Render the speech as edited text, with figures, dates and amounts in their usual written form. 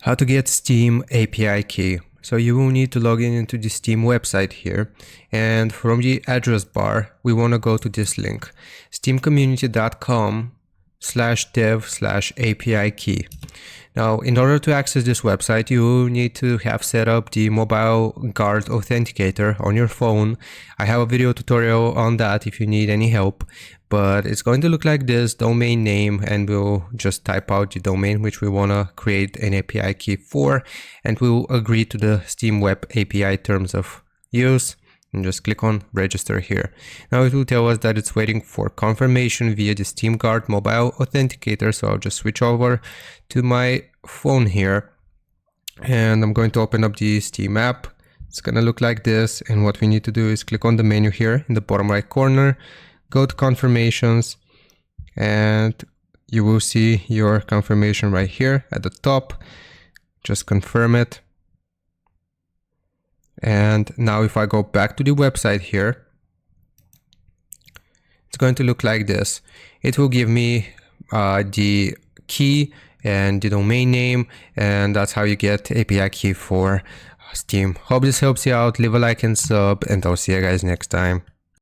How to get Steam API key. So you will need to log in into the Steam website here, and from the address bar we want to go to this link, steamcommunity.com/dev/API key. Now, in order to access this website, you will need to have set up the Mobile Guard Authenticator on your phone. I have a video tutorial on that if you need any help, but it's going to look like this: domain name, and we'll just type out the domain which we want to create an API key for, and we'll agree to the Steam Web API terms of use. And just click on register here. Now it will tell us that it's waiting for confirmation via the Steam Guard mobile authenticator. So I'll just switch over to my phone here, and I'm going to open up the Steam app. It's gonna look like this, and what we need to do is click on the menu here in the bottom right corner, go to confirmations, and you will see your confirmation right here at the top. Just confirm it. And now if I go back to the website here, it's going to look like this. It will give me the key and the domain name, and that's how you get API key for Steam. Hope this helps you out. Leave a like and sub, and I'll see you guys next time.